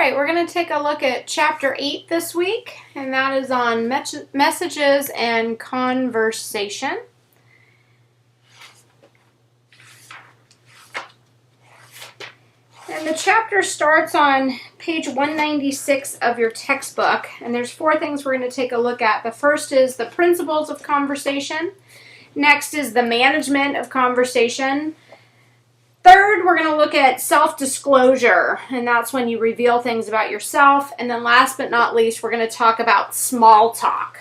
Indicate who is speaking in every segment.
Speaker 1: right, we're going to take a look at Chapter 8 this week, and that is on messages and conversation. And the chapter starts on page 196 of your textbook, and there's 4 things we're going to take a look at. The first is the principles of conversation. Next is the management of conversation. Third, we're going to look at self-disclosure, and that's when you reveal things about yourself. And then last but not least, we're going to talk about small talk.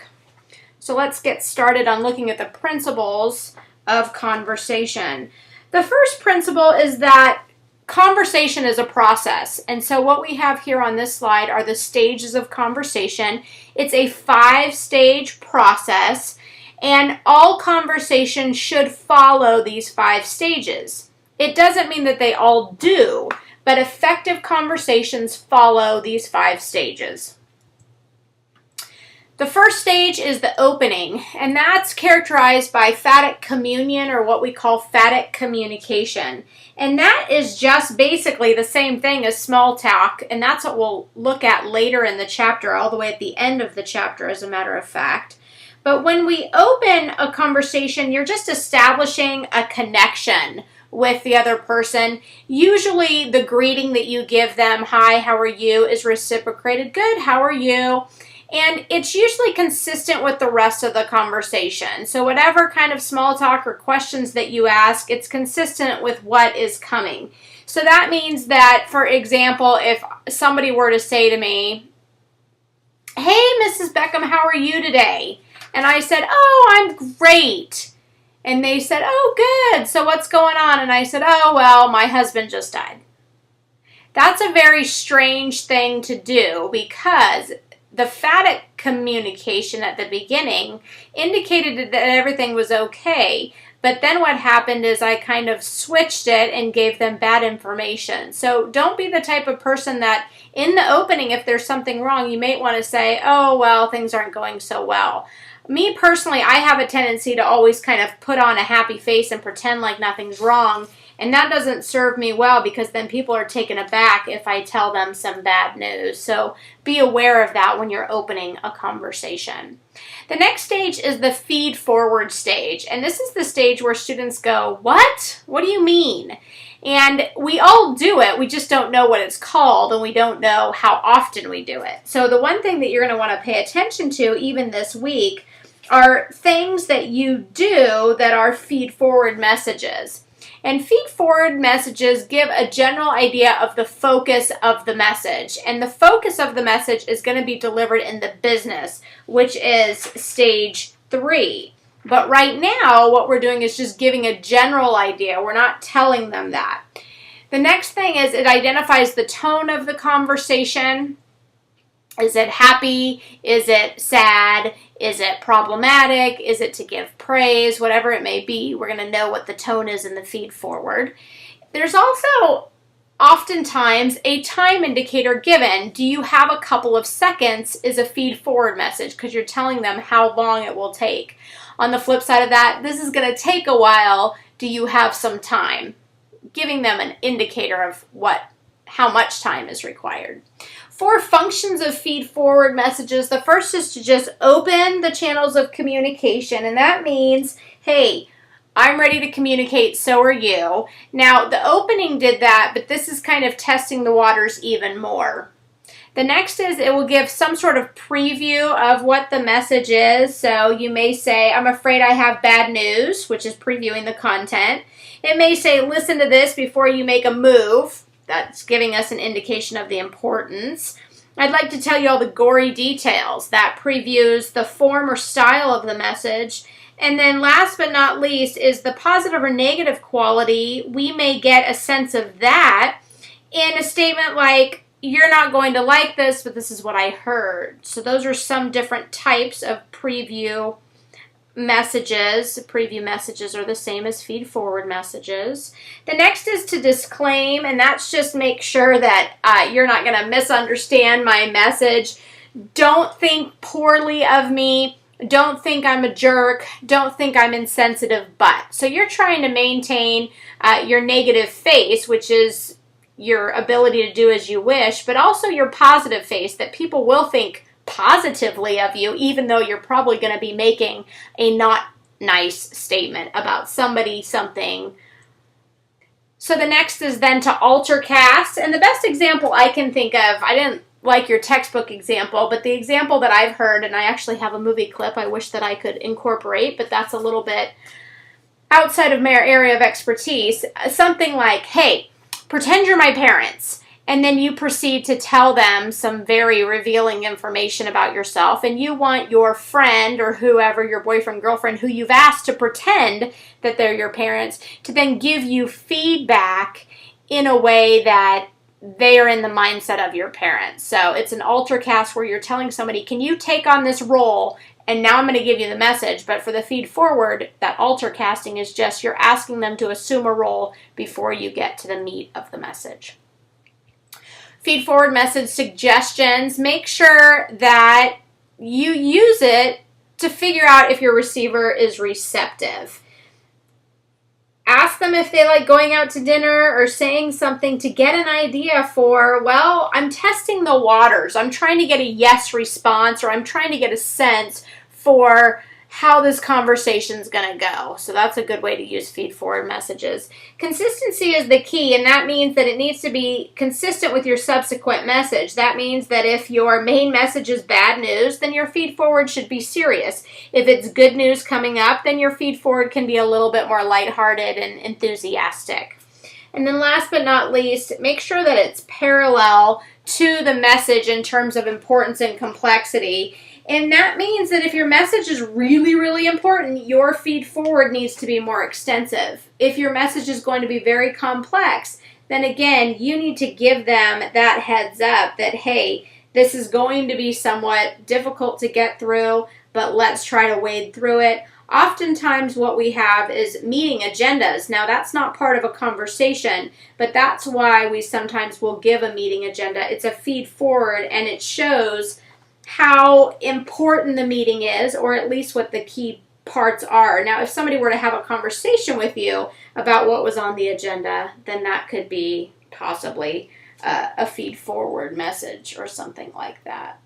Speaker 1: So let's get started on looking at the principles of conversation. The first principle is that conversation is a process. And so what we have here on this slide are the stages of conversation. It's a 5-stage process, and all conversation should follow these 5 stages. It doesn't mean that they all do, but effective conversations follow these 5 stages. The first stage is the opening, and that's characterized by phatic communion, or what we call phatic communication. And that is just basically the same thing as small talk, and that's what we'll look at later in the chapter, all the way at the end of the chapter, as a matter of fact. But when we open a conversation, you're just establishing a connection with the other person. Usually the greeting that you give them, hi, how are you, is reciprocated, good, how are you? And it's usually consistent with the rest of the conversation. So whatever kind of small talk or questions that you ask, it's consistent with what is coming. So that means that, for example, if somebody were to say to me, hey, Mrs. Beckham, how are you today? And I said, oh, I'm great. And they said, oh, good. So what's going on? And I said, oh, well, my husband just died. That's a very strange thing to do, because the phatic communication at the beginning indicated that everything was okay. But then what happened is I kind of switched it and gave them bad information. So don't be the type of person that in the opening, if there's something wrong, you may want to say, oh, well, things aren't going so well. Me personally, I have a tendency to always kind of put on a happy face and pretend like nothing's wrong. And that doesn't serve me well, because then people are taken aback if I tell them some bad news. So be aware of that when you're opening a conversation. The next stage is the feed forward stage. And this is the stage where students go, what? What do you mean? And we all do it, we just don't know what it's called, and we don't know how often we do it. So the one thing that you're going to want to pay attention to, even this week, are things that you do that are feed-forward messages. And feed-forward messages give a general idea of the focus of the message. And the focus of the message is going to be delivered in the business, which is stage 3. But right now, what we're doing is just giving a general idea. We're not telling them that. The next thing is it identifies the tone of the conversation. Is it happy? Is it sad? Is it problematic? Is it to give praise? Whatever it may be, we're going to know what the tone is in the feed forward. There's also oftentimes a time indicator given. Do you have a couple of seconds is a feed forward message, because you're telling them how long it will take. On the flip side of that, this is going to take a while. Do you have some time? Giving them an indicator of how much time is required. 4 functions of feed-forward messages. The first is to just open the channels of communication, and that means, hey, I'm ready to communicate, so are you. Now, the opening did that, but this is kind of testing the waters even more. The next is it will give some sort of preview of what the message is. So you may say, I'm afraid I have bad news, which is previewing the content. It may say, listen to this before you make a move. That's giving us an indication of the importance. I'd like to tell you all the gory details. That previews the form or style of the message. And then last but not least is the positive or negative quality. We may get a sense of that in a statement like, you're not going to like this, but this is what I heard. So those are some different types of preview messages. Preview messages are the same as feed-forward messages. The next is to disclaim, and that's just make sure that you're not going to misunderstand my message. Don't think poorly of me. Don't think I'm a jerk. Don't think I'm insensitive, but. So you're trying to maintain your negative face, which is your ability to do as you wish, but also your positive face, that people will think positively of you, even though you're probably going to be making a not nice statement about somebody, something. So the next is then to alter cast. And the best example I can think of, I didn't like your textbook example, but the example that I've heard, and I actually have a movie clip I wish that I could incorporate, but that's a little bit outside of my area of expertise. Something like, hey, pretend you're my parents. And then you proceed to tell them some very revealing information about yourself, and you want your friend or whoever, your boyfriend, girlfriend, who you've asked to pretend that they're your parents, to then give you feedback in a way that they are in the mindset of your parents. So it's an alter cast where you're telling somebody, can you take on this role? And now I'm going to give you the message. But for the feed forward, that alter casting is just you're asking them to assume a role before you get to the meat of the message. Feed forward message suggestions. Make sure that you use it to figure out if your receiver is receptive. Ask them if they like going out to dinner or saying something to get an idea for, well, I'm testing the waters. I'm trying to get a yes response, or I'm trying to get a sense for how this conversation is going to go. So that's a good way to use feed forward messages. Consistency is the key, and that means that it needs to be consistent with your subsequent message. That means that if your main message is bad news, then your feed forward should be serious. If it's good news coming up, then your feed forward can be a little bit more lighthearted and enthusiastic. And then last but not least, make sure that it's parallel to the message in terms of importance and complexity. And that means that if your message is really, really important, your feed forward needs to be more extensive. If your message is going to be very complex, then again, you need to give them that heads up that, hey, this is going to be somewhat difficult to get through, but let's try to wade through it. Oftentimes what we have is meeting agendas. Now, that's not part of a conversation, but that's why we sometimes will give a meeting agenda. It's a feed forward, and it shows how important the meeting is, or at least what the key parts are. Now, if somebody were to have a conversation with you about what was on the agenda, then that could be possibly a feed forward message or something like that.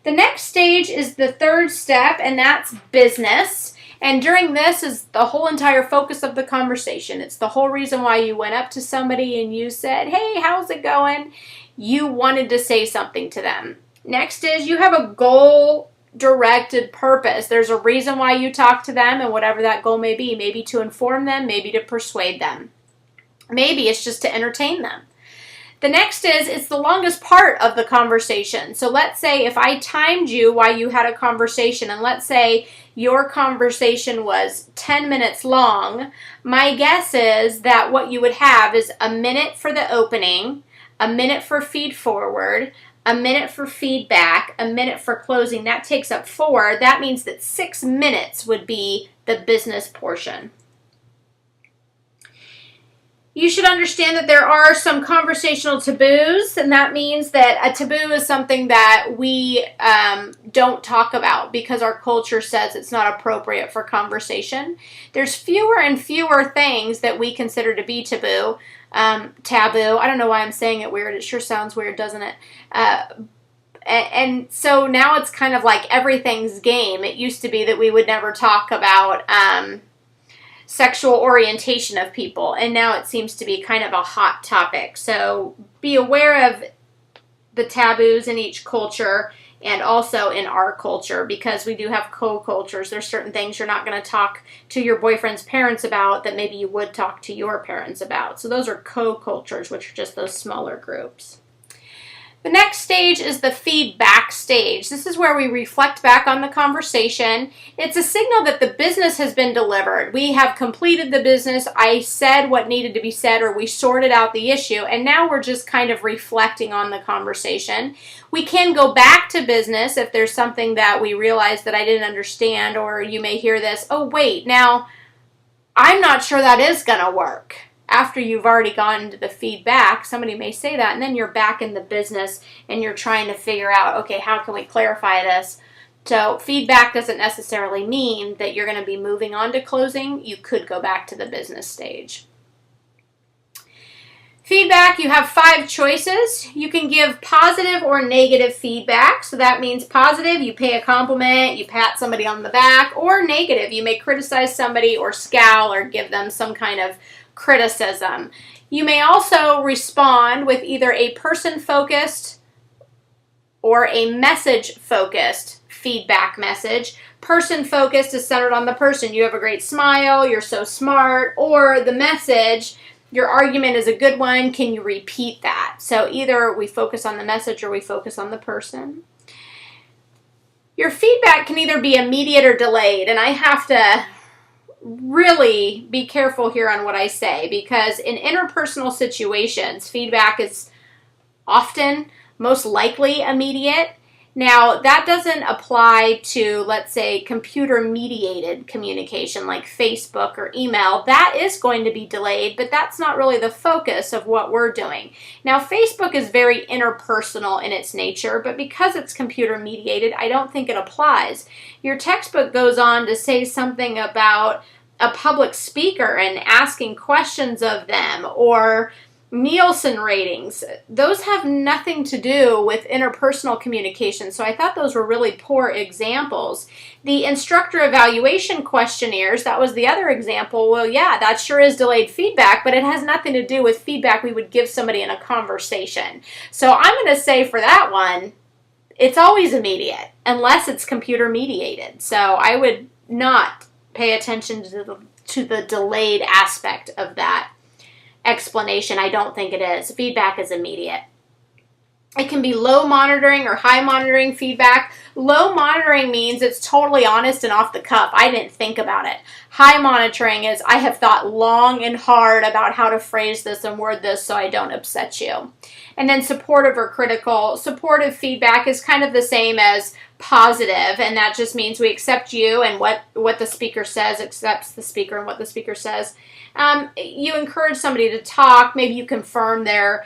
Speaker 1: The next stage is the third step, and that's business. And during this is the whole entire focus of the conversation. It's the whole reason why you went up to somebody and you said, hey, how's it going? You wanted to say something to them. Next is you have a goal-directed purpose. There's a reason why you talk to them, and whatever that goal may be. Maybe to inform them, maybe to persuade them. Maybe it's just to entertain them. The next is it's the longest part of the conversation. So let's say if I timed you while you had a conversation, and let's say your conversation was 10 minutes long, my guess is that what you would have is a minute for the opening, a minute for feed forward, a minute for feedback, a minute for closing. That takes up 4. That means that 6 minutes would be the business portion. You should understand that there are some conversational taboos, and that means that a taboo is something that we don't talk about because our culture says it's not appropriate for conversation. There's fewer and fewer things that we consider to be taboo. Taboo. I don't know why I'm saying it weird. It sure sounds weird, doesn't it? And so now it's kind of like everything's game. It used to be that we would never talk about sexual orientation of people, and now it seems to be kind of a hot topic. So be aware of the taboos in each culture and also in our culture, because we do have co-cultures. There's certain things you're not going to talk to your boyfriend's parents about that maybe you would talk to your parents about. So those are co-cultures, which are just those smaller groups. The next stage is the feedback stage. This is where we reflect back on the conversation. It's a signal that the business has been delivered. We have completed the business. I said what needed to be said, or we sorted out the issue, and now we're just kind of reflecting on the conversation. We can go back to business if there's something that we realize that I didn't understand, or you may hear this, oh wait, now I'm not sure that is going to work. After you've already gone into the feedback, somebody may say that, and then you're back in the business and you're trying to figure out, okay, how can we clarify this? So feedback doesn't necessarily mean that you're going to be moving on to closing. You could go back to the business stage. Feedback feedback, you have 5 choices. You can give positive or negative feedback. So that means positive, you pay a compliment, you pat somebody on the back, or negative, you may criticize somebody or scowl or give them some kind of criticism. You may also respond with either a person-focused or a message-focused feedback message. Person-focused is centered on the person. You have a great smile, you're so smart, or the message, your argument is a good one, can you repeat that? So either we focus on the message or we focus on the person. Your feedback can either be immediate or delayed, and I have to really be careful here on what I say, because in interpersonal situations, feedback is often, most likely, immediate. Now, that doesn't apply to, let's say, computer-mediated communication like Facebook or email. That is going to be delayed, but that's not really the focus of what we're doing. Now, Facebook is very interpersonal in its nature, but because it's computer-mediated, I don't think it applies. Your textbook goes on to say something about a public speaker and asking questions of them, or Nielsen ratings. Those have nothing to do with interpersonal communication, so I thought those were really poor examples. The instructor evaluation questionnaires, that was the other example. Well, yeah, that sure is delayed feedback, but it has nothing to do with feedback we would give somebody in a conversation. So I'm going to say for that one, it's always immediate, unless it's computer mediated. So I would not pay attention to the delayed aspect of that explanation. I don't think it is. Feedback is immediate. It can be low monitoring or high monitoring feedback. Low monitoring means it's totally honest and off the cuff. I didn't think about it. High monitoring is I have thought long and hard about how to phrase this and word this so I don't upset you. And then supportive or critical. Supportive feedback is kind of the same as positive, and that just means we accept you and what the speaker says, accepts the speaker and what the speaker says. You encourage somebody to talk. Maybe you confirm their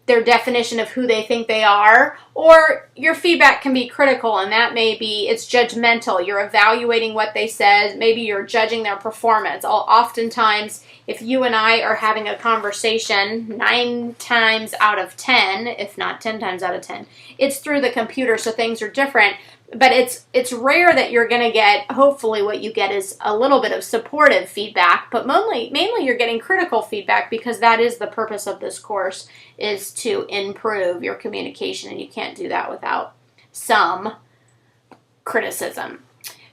Speaker 1: definition of who they think they are, or your feedback can be critical, and that may be it's judgmental. You're evaluating what they said. Maybe you're judging their performance. Oftentimes, if you and I are having a conversation 9 times out of 10, if not 10 times out of 10, it's through the computer, so things are different. But it's rare that you're going to get, hopefully what you get is a little bit of supportive feedback, but mainly you're getting critical feedback, because that is the purpose of this course, is to improve your communication, and you can't do that without some criticism.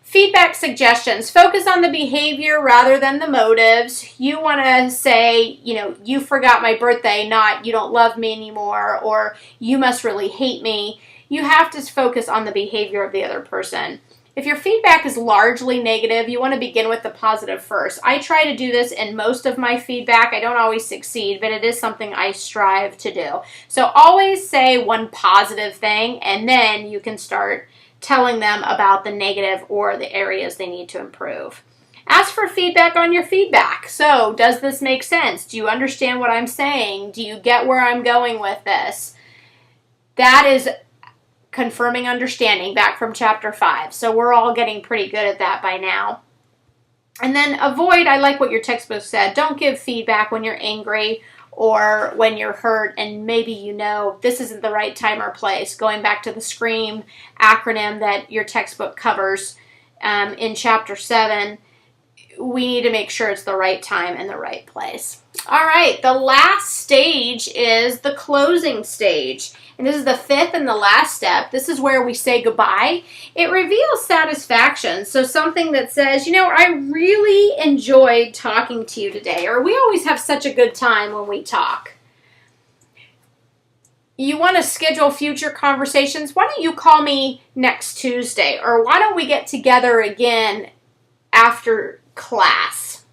Speaker 1: Feedback suggestions. Focus on the behavior rather than the motives. You want to say, you forgot my birthday, not you don't love me anymore, or you must really hate me. You have to focus on the behavior of the other person. If your feedback is largely negative, you want to begin with the positive first. I try to do this in most of my feedback. I don't always succeed, but it is something I strive to do. So always say one positive thing, and then you can start telling them about the negative or the areas they need to improve. Ask for feedback on your feedback. So, does this make sense? Do you understand what I'm saying? Do you get where I'm going with this? That is confirming understanding, back from chapter 5. So we're all getting pretty good at that by now. And then avoid, I like what your textbook said, don't give feedback when you're angry or when you're hurt and maybe this isn't the right time or place. Going back to the SCREAM acronym that your textbook covers in chapter 7, we need to make sure it's the right time and the right place. All right, the last stage is the closing stage. And this is the 5th and the last step. This is where we say goodbye. It reveals satisfaction. So something that says, I really enjoyed talking to you today. Or we always have such a good time when we talk. You want to schedule future conversations? Why don't you call me next Tuesday? Or why don't we get together again after class?